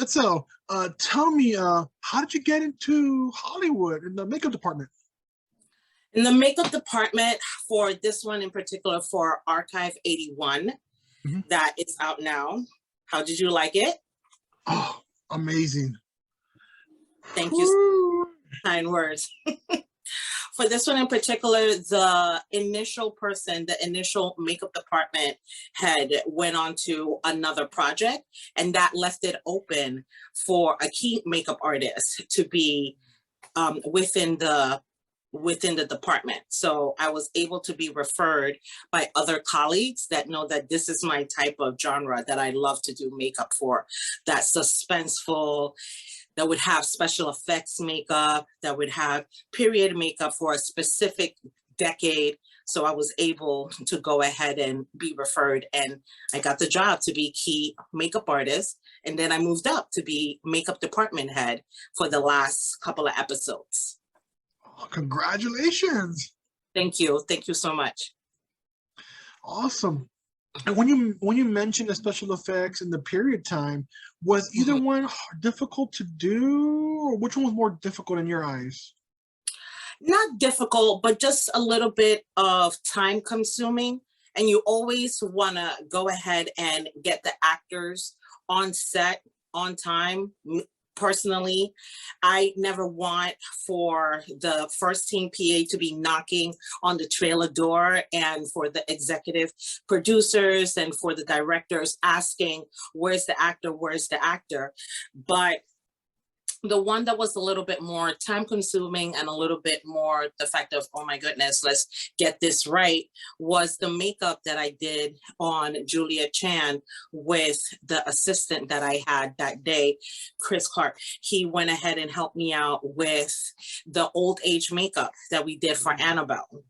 Etzel, tell me, how did you get into Hollywood in the makeup department? In the makeup department, for this one in particular, for Archive 81, Mhm. that is out now. How did you like it? Oh, amazing. Thank you, Whew. kind words. For this one in particular, the initial person, the initial makeup department head went on to another project, and that left it open for a key makeup artist to be within the department. So I was able to be referred by other colleagues that know that this is my type of genre that I love to do makeup for. That suspenseful, that would have special effects makeup, that would have period makeup for a specific decade. So I was able to go ahead and be referred, and I got the job to be key makeup artist. And then I moved up to be makeup department head for the last couple of episodes. Oh, congratulations. Thank you. Thank you so much. Awesome. And when you mentioned the special effects and the period time, was either Mhm. one difficult to do, or which one was more difficult in your eyes? Not difficult, but just a little bit of time consuming. And you always want to go ahead and get the actors on set on time. Personally, I never want for the first team PA to be knocking on the trailer door, and for the executive producers and for the directors asking, where's the actor, where's the actor? But the one that was a little bit more time consuming and a little bit more the fact of, oh my goodness, let's get this right, was the makeup that I did on Julia Chan with the assistant that I had that day, Chris Clark. He went ahead and helped me out with the old age makeup that we did for Annabelle.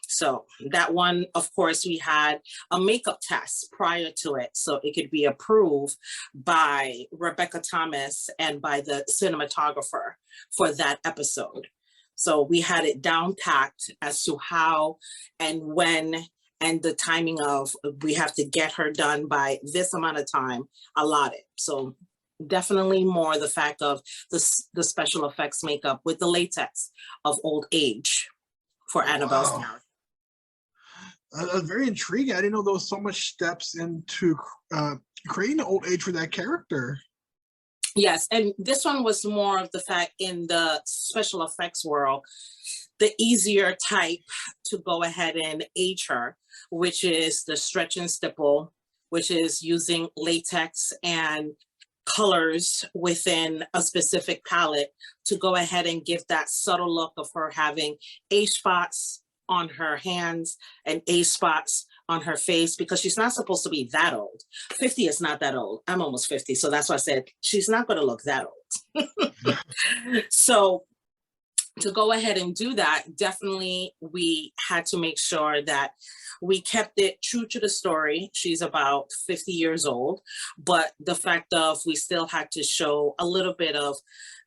So that one, of course, we had a makeup test prior to it, so it could be approved by Rebecca Thomas and by the cinematographer for that episode. So we had it down packed as to how and when and the timing of, we have to get her done by this amount of time allotted. So definitely more the fact of the special effects makeup with the latex of old age for Annabelle's Wow. character. That's very intriguing. I didn't know there was so much steps into creating an old age for that character. Yes, and this one was more of the fact in the special effects world, the easier type to go ahead and age her, which is the stretch and stipple, which is using latex and colors within a specific palette to go ahead and give that subtle look of her having age spots on her hands and age spots on her face, because she's not supposed to be that old. 50 is not that old. I'm almost 50. So that's why I said she's not going to look that old. So to go ahead and do that, definitely we had to make sure that we kept it true to the story. She's about 50 years old, but the fact of we still had to show a little bit of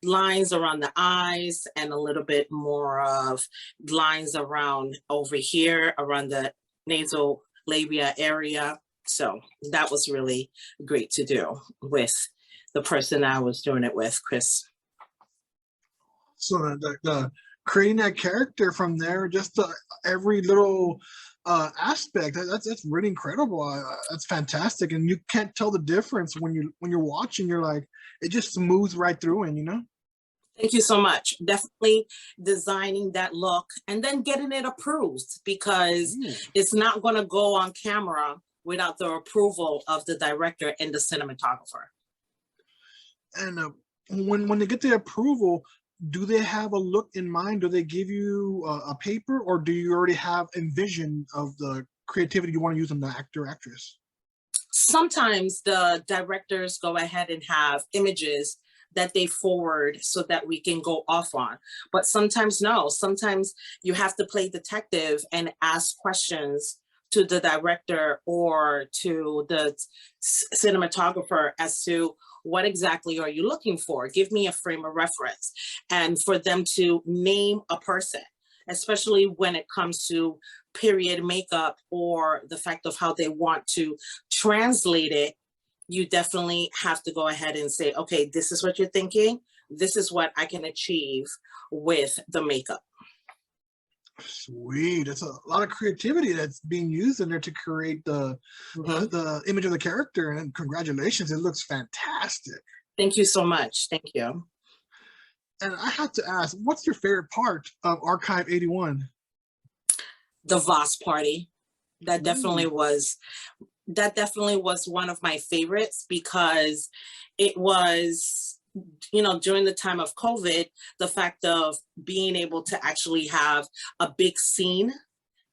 lines around the eyes and a little bit more of lines around over here, around the nasal labia area. So that was really great to do with the person I was doing it with, Chris. So the creating that character from there, just every little aspect, that's really incredible. That's fantastic, and you can't tell the difference when you're watching. You're like, it just moves right through, and you know. Thank you so much. Definitely designing that look and then getting it approved, because it's not going to go on camera without the approval of the director and the cinematographer. And when they get the approval, do they have a look in mind? Do they give you a paper, or do you already have a vision of the creativity you want to use on the actor actress? Sometimes the directors go ahead and have images that they forward so that we can go off on. But sometimes no, sometimes you have to play detective and ask questions to the director or to the cinematographer as to what exactly are you looking for? Give me a frame of reference. And for them to name a person, especially when it comes to period makeup or the fact of how they want to translate it you definitely have to go ahead and say, okay, this is what you're thinking. This is what I can achieve with the makeup. Sweet. It's a lot of creativity that's being used in there to create Mhm. the image of the character. And congratulations, it looks fantastic. Thank you so much. Thank you. And I have to ask, what's your favorite part of Archive 81? The Voss party. That definitely Ooh. was that definitely was one of my favorites because it was, during the time of COVID, the fact of being able to actually have a big scene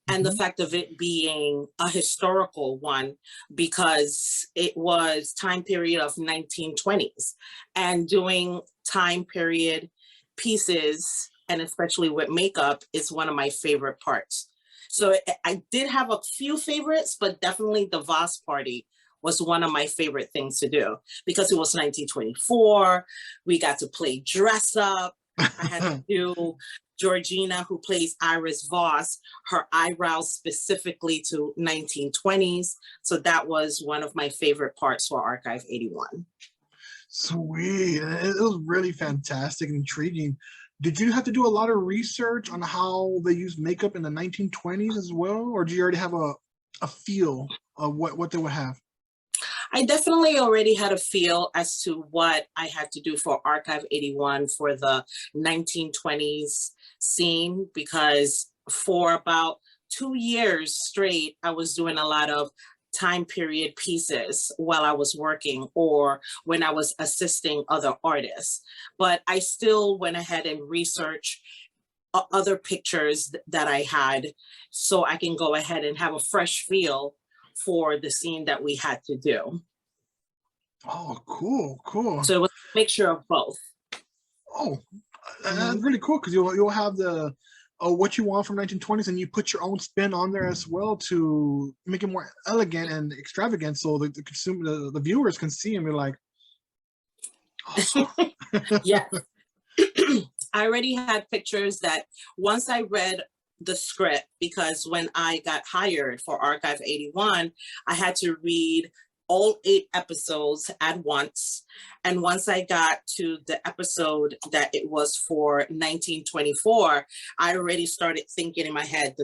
and the Mhm. fact of it being a historical one because it was time period of 1920s and doing time period pieces and especially with makeup is one of my favorite parts. So I did have a few favorites, but definitely the Voss party was one of my favorite things to do because it was 1924. We got to play dress up. I had to do Georgina, who plays Iris Voss, her eyebrows specifically to 1920s. So that was one of my favorite parts for Archive 81. Sweet. It was really fantastic and intriguing. Did you have to do a lot of research on how they used makeup in the 1920s as well? Or do you already have a feel of what they would have? I definitely already had a feel as to what I had to do for Archive 81 for the 1920s scene because for about 2 years straight, I was doing a lot of time period pieces while I was working or when I was assisting other artists. But I still went ahead and researched other pictures that I had so I can go ahead and have a fresh feel for the scene that we had to do. Oh, cool, cool. So it was a mixture of both. Oh, that's Mhm. really cool because you'll have the what you want from 1920s, and you put your own spin on there as well to make it more elegant and extravagant, so the consumer, the viewers can see and be like, awesome. Yes. I already had pictures that once I read the script, because when I got hired for Archive 81, I had to read all 8 episodes at once. And once I got to the episode that it was for 1924, I already started thinking in my head,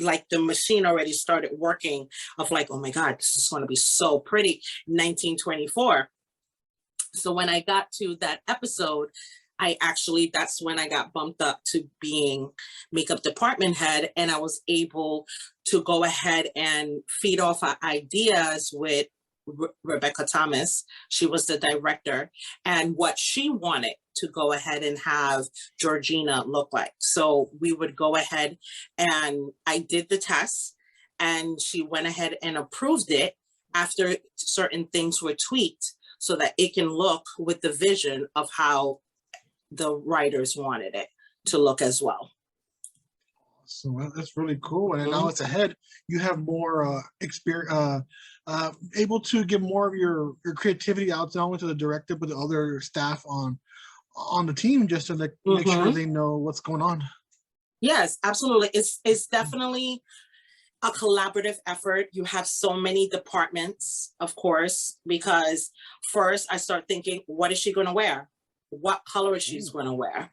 like the machine already started working of like, oh my God, this is going to be so pretty, 1924. So when I got to that episode, that's when I got bumped up to being makeup department head. And I was able to go ahead and feed off ideas with Rebecca Thomas. She was the director and what she wanted to go ahead and have Georgina look like. So we would go ahead and I did the test and she went ahead and approved it after certain things were tweaked so that it can look with the vision of how the writers wanted it to look as well. So that's really cool. And then now Mhm. it's ahead. You have more experience, able to give more of your creativity out not only to the director but the other staff on the team, just to like make sure Mhm. they know what's going on. Yes, absolutely. It's definitely a collaborative effort. You have so many departments, of course, because first I start thinking, what is she going to wear? What color is she Ooh, going to wear?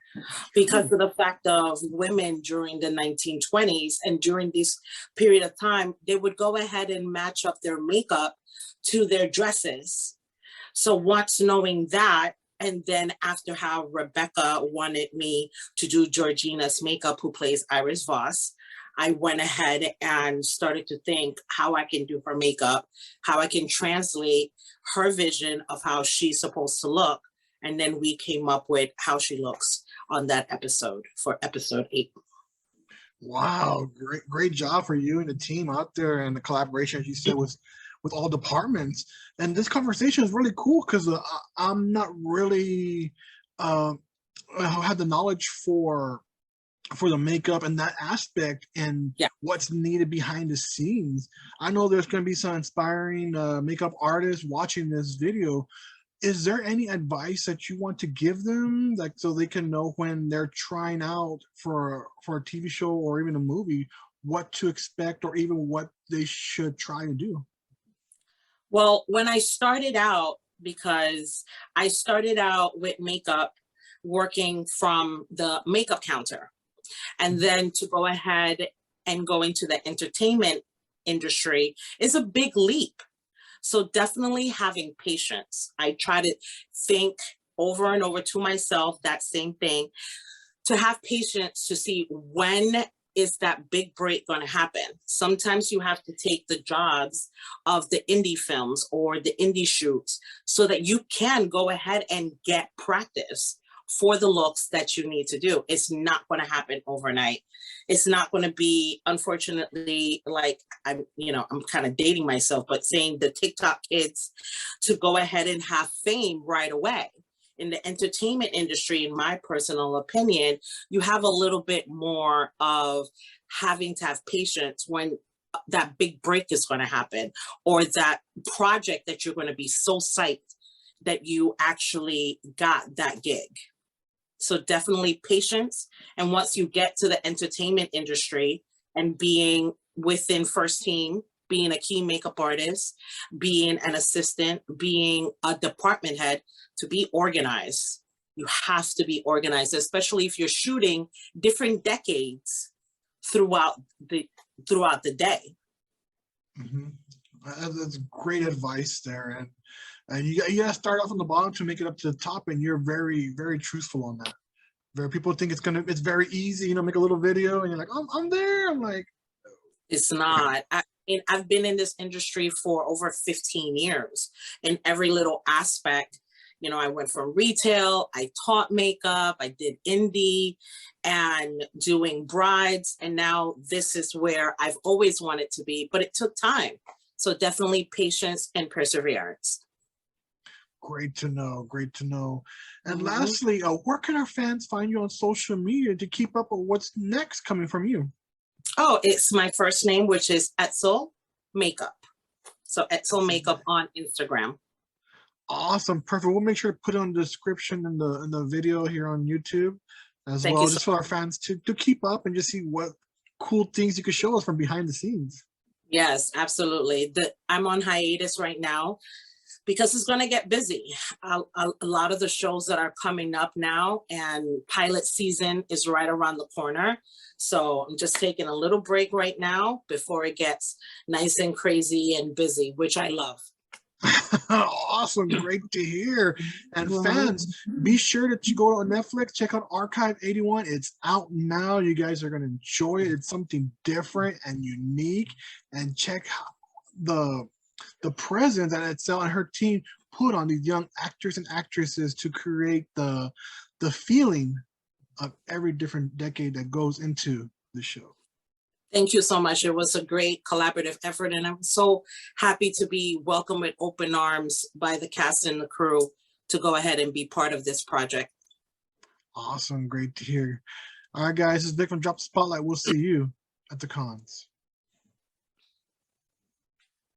Because true. of the fact of women during the 1920s and during this period of time, they would go ahead and match up their makeup to their dresses. So once knowing that, and then after how Rebecca wanted me to do Georgina's makeup, who plays Iris Voss, I went ahead and started to think how I can do her makeup, how I can translate her vision of how she's supposed to look. And then we came up with how she looks on that episode for episode 8. Wow, great job for you and the team out there, and the collaboration, as you said, with all departments. And this conversation is really cool because I'm not really uh, have the knowledge for the makeup and that aspect and Yeah. what's needed behind the scenes. I know there's going to be some inspiring makeup artists watching this video. Is there any advice that you want to give them, like so they can know when they're trying out for a TV show or even a movie, what to expect or even what they should try to do? Well, when I started out, because I started out with makeup working from the makeup counter, and Mhm. then to go ahead and go into the entertainment industry is a big leap. So definitely having patience. I try to think over and over to myself that same thing, to have patience to see when is that big break going to happen. Sometimes you have to take the jobs of the indie films or the indie shoots so that you can go ahead and get practice for the looks that you need to do. It's not going to happen overnight. It's not going to be, unfortunately, like I'm kind of dating myself, but saying the TikTok kids to go ahead and have fame right away. In the entertainment industry, in my personal opinion, you have a little bit more of having to have patience when that big break is going to happen, or that project that you're going to be so psyched that you actually got that gig. So definitely patience. And once you get to the entertainment industry and being within first team, being a key makeup artist, being an assistant, being a department head, to be organized. You have to be organized, especially if you're shooting different decades throughout the throughout the day. Mhm. That's great advice there, and you gotta start off on the bottom to make it up to the top, and you're very very truthful on that. Very people think it's very easy, make a little video, and you're like, I'm there. I'm like, It's not. I've been in this industry for over 15 years in every little aspect. I went from retail, I taught makeup, I did indie and doing brides. And now this is where I've always wanted to be, but it took time. So definitely patience and perseverance. great to know, great to know. And Mhm. lastly, where can our fans find you on social media to keep up with what's next coming from you? Oh, it's my first name, which is Etzel Makeup. So Etzel That's Makeup on Instagram. awesome, perfect. We'll make sure to put it on the description in the video here on YouTube as Thank you well, so just for our fans to keep up and just see what cool things you could show us from behind the scenes. Yes, absolutely. I'm on hiatus right now because it's going to get busy. A lot of the shows that are coming up now, and pilot season is right around the corner. So I'm just taking a little break right now before it gets nice and crazy and busy, which I love. Awesome, great to hear. And fans, Mhm. be sure that you go to Netflix, check out Archive 81. It's out now. You guys are going to enjoy it. It's something different and unique. And check how the presence that Etzel and her team put on these young actors and actresses to create the feeling of every different decade that goes into the show. Thank you so much. It was a great collaborative effort, and I'm so happy to be welcomed with open arms by the cast and the crew to go ahead and be part of this project. Awesome, great to hear. All right, guys, this is Vic from Drop the Spotlight. We'll see you at the cons.